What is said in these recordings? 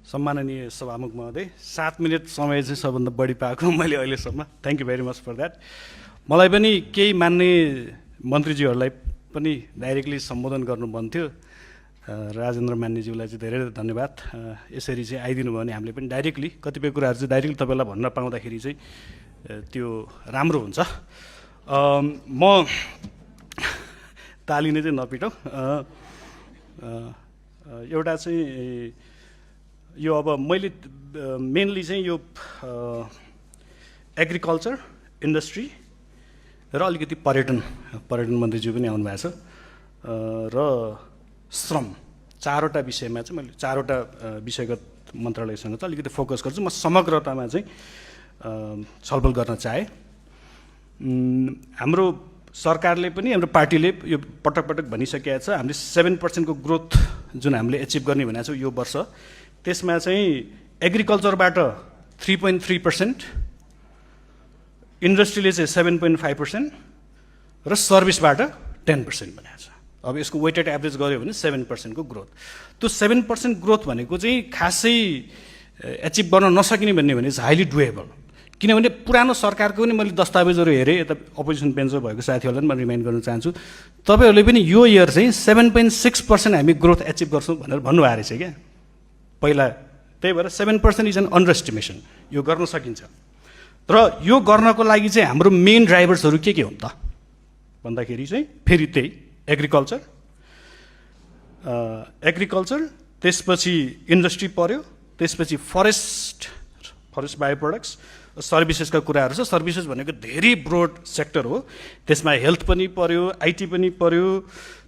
सम्माननीय सभामुख महोदय 7 मिनेट समय चाहिँ सबभन्दा बढी पाएको मैले अहिलेसम्म thank you very much for that. मलाई पनि केही मान्ने मन्त्रीज्यूहरूलाई पनि डाइरेक्टली सम्बोधन गर्नु मन थियो। राजेन्द्र मान्यज्यूलाई चाहिँ धेरै धेरै धन्यवाद। यसरी चाहिँ आइदिनु भयो भने हामीले पनि डाइरेक्टली कतिपय कुराहरू चाहिँ डाइरेक्टली तपाईँलाई भन्न पाउँदाखेरि चाहिँ त्यो राम्रो हुन्छ। म तालिने चाहिँ नपिटौँ। एउटा चाहिँ यो अब मैले मेनली चाहिँ यो एग्रिकल्चर इन्डस्ट्री र अलिकति पर्यटन मन्त्रीज्यू पनि आउनु भएको छ र श्रम चारवटा विषयमा चाहिँ मैले चारवटा विषयगत मन्त्रालयसँग चाहिँ अलिकति फोकस गर्छु। म समग्रतामा चाहिँ छलफल गर्न चाहे। हाम्रो सरकारले पनि हाम्रो पार्टीले यो पटक पटक भनिसकेको छ हामीले 7% को ग्रोथ जुन हामीले एचिभ गर्ने भनेको छौँ यो वर्ष, त्यसमा चाहिँ एग्रिकल्चरबाट 3.3%, इन्डस्ट्रीले चाहिँ 7.5% र सर्भिसबाट 10% भनेको छ। अब यसको वेटेड एभरेज गऱ्यो भने 7% को ग्रोथ। त्यो 7% ग्रोथ भनेको चाहिँ खासै एचिभ गर्न नसकिने भन्ने भने चाहिँ हाइली डुएबल। किनभने पुरानो सरकारको पनि मैले दस्तावेजहरू हेरेँ, यता अपोजिसन बेन्चमा भएको साथीहरूलाई पनि म रिमाइन्ड गर्न चाहन्छु। तपाईँहरूले पनि यो इयर चाहिँ 7.6% हामी ग्रोथ एचिभ गर्छौँ भनेर भन्नुभएको रहेछ क्या पहिला। त्यही भएर 7% इज एन अन्डर एस्टिमेसन। यो गर्न सकिन्छ र यो गर्नको लागि चाहिँ हाम्रो मेन ड्राइभर्सहरू के हुन् त भन्दाखेरि चाहिँ फेरि त्यही एग्रिकल्चर, त्यसपछि इन्डस्ट्री पर्यो, त्यसपछि फरेस्ट बायो प्रोडक्ट्स, सर्भिसेसका कुराहरू छ। सर्भिसेस भनेको धेरै ब्रोड सेक्टर हो, त्यसमा हेल्थ पनि पर्यो, आइटी पनि पर्यो,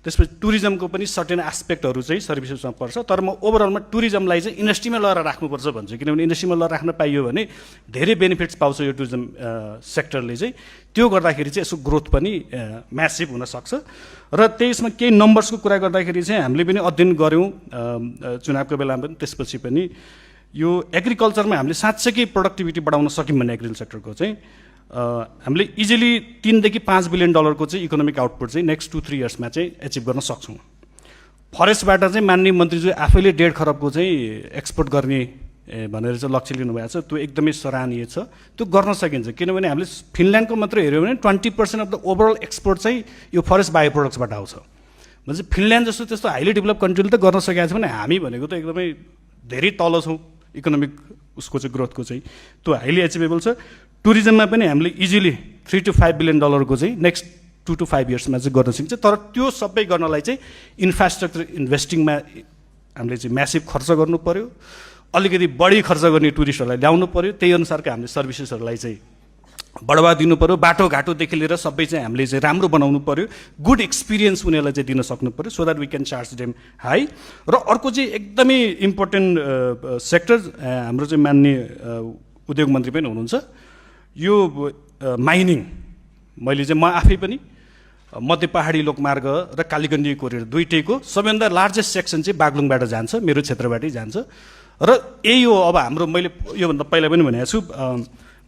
त्यसपछि टुरिज्मको पनि सर्टेन एस्पेक्टहरू चाहिँ सर्भिसेसमा पर्छ। तर म ओभरअलमा टुरिज्मलाई चाहिँ इन्डस्ट्रीमा लगेर राख्नुपर्छ भन्छु। किनभने इन्डस्ट्रीमा लगेर राख्न पाइयो भने धेरै बेनिफिट्स पाउँछ यो टुरिज्म सेक्टरले चाहिँ। त्यो गर्दाखेरि चाहिँ यसको ग्रोथ पनि म्यासिभ हुनसक्छ। र त्यसमा केही नम्बर्सको कुरा गर्दाखेरि चाहिँ हामीले पनि अध्ययन गऱ्यौँ चुनावको बेलामा पनि, त्यसपछि पनि यो एग्रिकल्चरमा हामीले साँच्चै प्रोडक्टिभिटी बढाउन सक्यौँ भने एग्रिकल्चर सेक्टरको चाहिँ हामीले इजिली 3 देखि 5 बिलियन डलरको चाहिँ इकोनोमिक आउटपुट चाहिँ नेक्स्ट 2-3 इयर्समा चाहिँ एचिभ गर्न सक्छौँ। फरेस्टबाट चाहिँ माननीय मन्त्रीज्यू आफैले 1.5 खरबको चाहिँ एक्सपोर्ट गर्ने भनेर चाहिँ लक्ष्य लिनुभएको छ। त्यो एकदमै सराहनीय छ। त्यो गर्न सकिन्छ किनभने हामीले फिनल्यान्डको मात्र हेऱ्यौँ भने 20% अफ द ओभरअल एक्सपोर्ट चाहिँ यो फरेस्ट बायो प्रोडक्ट्सबाट आउँछ। भनेपछि फिनल्यान्ड जस्तो त्यस्तो हाइली डेभलप कन्ट्रीले त गर्न सकेको छ भने हामी भनेको त एकदमै धेरै तल छौँ इकोनोमिक उसको चाहिँ ग्रोथको चाहिँ। त्यो हाइली एचिभेबल छ। टुरिज्ममा पनि हामीले इजिली 3 to 5 बिलियन डलरको चाहिँ नेक्स्ट 2 to 5 इयर्समा चाहिँ गर्न सकिन्छ। तर त्यो सबै गर्नलाई चाहिँ इन्फ्रास्ट्रक्चर इन्भेस्टिङमा हामीले चाहिँ म्यासिभ खर्च गर्नु पऱ्यो, अलिकति बढी खर्च गर्ने टुरिस्टहरूलाई ल्याउनु पऱ्यो, त्यही अनुसारको हामीले सर्भिसेसहरूलाई चाहिँ बढावा दिनु पऱ्यो, बाटोघाटोदेखि लिएर सबै चाहिँ हामीले चाहिँ राम्रो बनाउनु पऱ्यो, गुड एक्सपिरियन्स उनीहरूलाई चाहिँ दिन सक्नु पऱ्यो so that we can charge them high. र अर्को चाहिँ एकदमै इम्पोर्टेन्ट सेक्टर हाम्रो चाहिँ मान्य उद्योग मन्त्री पनि हुनुहुन्छ, यो माइनिङ। मैले चाहिँ म आफै पनि मध्य पहाडी लोकमार्ग र कालीगण्डी कोरिडोर दुईटैको सबैभन्दा लार्जेस्ट सेक्सन चाहिँ बागलुङबाट जान्छ, मेरो क्षेत्रबाटै जान्छ। र यही हो अब हाम्रो मैले योभन्दा पहिला पनि भनेको छु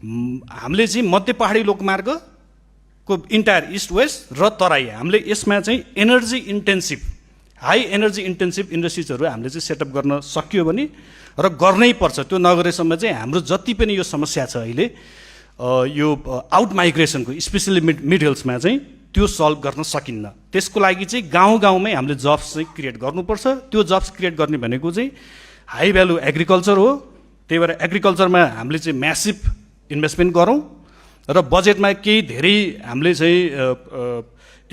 हामीले चाहिँ मध्य पहाडी लोकमार्गको इन्टायर इस्ट वेस्ट र तराई हामीले यसमा चाहिँ हाई एनर्जी इन्टेन्सिभ इन्डस्ट्रिजहरू हामीले चाहिँ सेटअप गर्न सकियो भने र गर्नै पर्छ। त्यो नगरेसम्म चाहिँ हाम्रो जति पनि यो समस्या छ अहिले यो आउट माइग्रेसनको स्पेसली मिड हिल्समा चाहिँ त्यो सल्भ गर्न सकिन्न। त्यसको लागि चाहिँ गाउँमै हामीले जब्स चाहिँ क्रिएट गर्नुपर्छ। त्यो जब्स क्रिएट गर्ने भनेको चाहिँ हाई भ्यालु एग्रिकल्चर हो। त्यही भएर एग्रिकल्चरमा हामीले चाहिँ म्यासिभ इन्भेस्टमेन्ट गरौँ र बजेटमा केही धेरै हामीले चाहिँ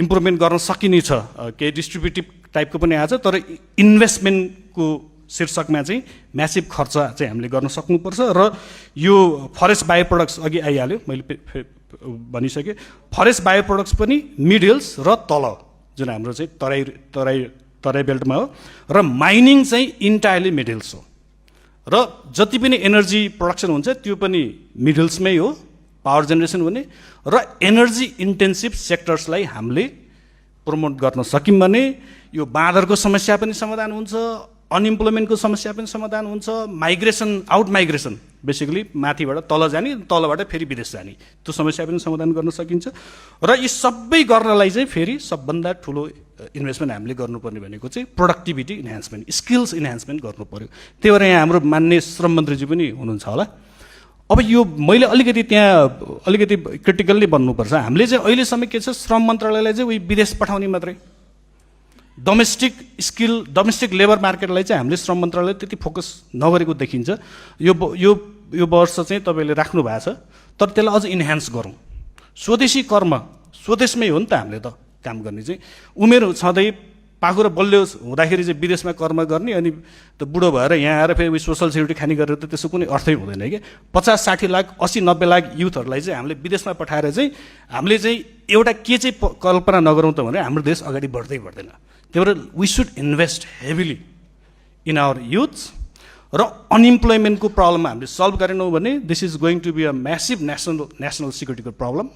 इम्प्रुभमेन्ट गर्न सकिने छ। केही डिस्ट्रिब्युटिभ टाइपको पनि आएको छ, तर इन्भेस्टमेन्टको शीर्षकमा चाहिँ म्यासिभ खर्च चाहिँ हामीले गर्न सक्नुपर्छ। र यो फरेस्ट बायो प्रोडक्ट्स अघि आइहाल्यो, मैले भनिसकेँ। फरेस्ट बायो प्रोडक्ट्स पनि मिड हिल्स र तल जुन हाम्रो चाहिँ तराई बेल्टमा हो, र माइनिङ चाहिँ इन्टायरली मिड हिल्स हो। र जति पनि एनर्जी प्रोडक्सन हुन्छ त्यो पनि मिड हिल्समै हो, पावर जेनेरेसन हुने। र एनर्जी इन्टेन्सिभ सेक्टर्सलाई हामीले प्रमोट गर्न सक्यौँ भने यो बाँदरको समस्या पनि समाधान हुन्छ, अनइम्प्लोइमेन्टको समस्या पनि समाधान हुन्छ, आउट माइग्रेसन बेसिकली माथिबाट तल जाने, तलबाट फेरि विदेश जाने, त्यो समस्या पनि समाधान गर्न सकिन्छ। र यी सबै गर्नलाई चाहिँ फेरि सबभन्दा ठुलो इन्भेस्टमेन्ट हामीले गर्नुपर्ने भनेको चाहिँ प्रोडक्टिभिटी इन्हान्समेन्ट, स्किल्स इन्हान्समेन्ट गर्नु पर्यो। त्यही भएर यहाँ हाम्रो मान्य श्रम मन्त्रीजी पनि हुनुहुन्छ होला। अब यो मैले अलिकति त्यहाँ अलिकति क्रिटिकल्ली भन्नुपर्छ, हामीले चाहिँ अहिलेसम्म के छ, श्रम मन्त्रालयलाई चाहिँ उही विदेश पठाउने मात्रै, डोमेस्टिक स्किल डोमेस्टिक लेबर मार्केटलाई चाहिँ हामीले श्रम मन्त्रालय त्यति फोकस नगरेको देखिन्छ। यो वर्ष चाहिँ तपाईँले राख्नु भएको छ, तर त्यसलाई अझ इन्हान्स गरौँ। स्वदेशी कर्म स्वदेशमै हो नि त, हामीले त काम गर्ने चाहिँ उमेर छँदै पाखुरा बलियो हुँदाखेरि चाहिँ विदेशमा कर्म गर्ने, अनि त बुढो भएर यहाँ आएर फेरि सोसल सेक्युरिटी खाने गरेर त त्यसको कुनै अर्थै हुँदैन कि। 50-60 लाख 80-90 लाख युथहरूलाई चाहिँ हामीले विदेशमा पठाएर चाहिँ हामीले चाहिँ एउटा के चाहिँ कल्पना नगरौँ त भने हाम्रो देश अगाडि बढ्दै बढ्दैन। त्यही भएर we should invest heavily in our youths. र अनइम्प्लोइमेन्टको प्रब्लम हामीले सल्भ गरेनौँ भने this is going to be a massive national सिक्युरिटीको प्रब्लम।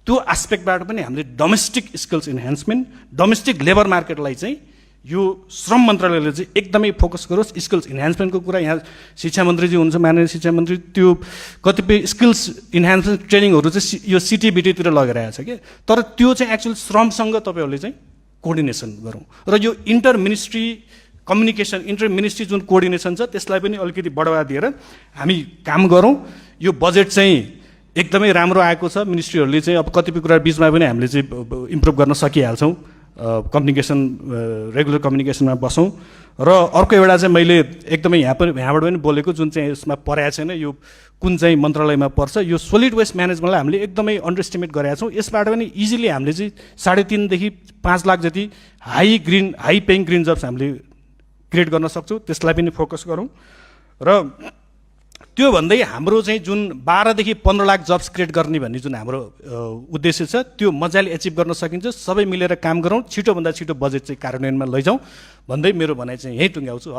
त्यो एस्पेक्टबाट पनि हामीले domestic skills enhancement, domestic labour मार्केटलाई चाहिँ यो श्रम मन्त्रालयले चाहिँ एकदमै फोकस गरोस्। स्किल्स इन्हान्समेन्टको कुरा यहाँ शिक्षा मन्त्रीजी हुनुहुन्छ, माननीय शिक्षा मन्त्री, त्यो कतिपय स्किल्स इन्हान्समेन्ट ट्रेनिङहरू चाहिँ यो सिटिबिटीतिर लगिरहेको छ कि, तर त्यो चाहिँ एक्चुअली श्रमसँग तपाईँहरूले चाहिँ कोअर्डिनेसन गरौँ। र यो inter ministry communication, inter ministry जुन कोअर्डिनेसन छ त्यसलाई पनि अलिकति बढावा दिएर हामी काम गरौँ। यो बजेट चाहिँ एकदमै राम्रो आएको छ, मिनिस्ट्रीहरूले चाहिँ अब कतिपय कुरा बिचमा पनि हामीले चाहिँ इम्प्रुभ गर्न सकिहाल्छौँ, कम्युनिकेसन रेगुलर कम्युनिकेसनमा बसौँ। र अर्को एउटा चाहिँ मैले एकदमै यहाँबाट पनि बोलेको, जुन चाहिँ यसमा परेको छैन, यो कुन चाहिँ मन्त्रालयमा पर्छ, यो सोलिड वेस्ट म्यानेजमेन्टलाई हामीले एकदमै अन्डर एस्टिमेट गरेका छौँ। यसबाट पनि इजिली हामीले चाहिँ 3.5 देखि 5 लाख जति हाई पेइङ ग्रिन जब्स हामीले क्रिएट गर्न सक्छौँ, त्यसलाई पनि फोकस गरौँ। र त्यो भन्दै हाम्रो चाहिँ जुन 12 देखि 15 लाख जब्स क्रिएट गर्ने भन्ने जुन हाम्रो उद्देश्य छ त्यो मजाले एचिभ गर्न सकिन्छ। सबै मिलेर काम गरौँ, छिटोभन्दा छिटो बजेट चाहिँ कार्यान्वयनमा लैजाउँ भन्दै मेरो भनाइ चाहिँ यहीँ टुङ्ग्याउँछु।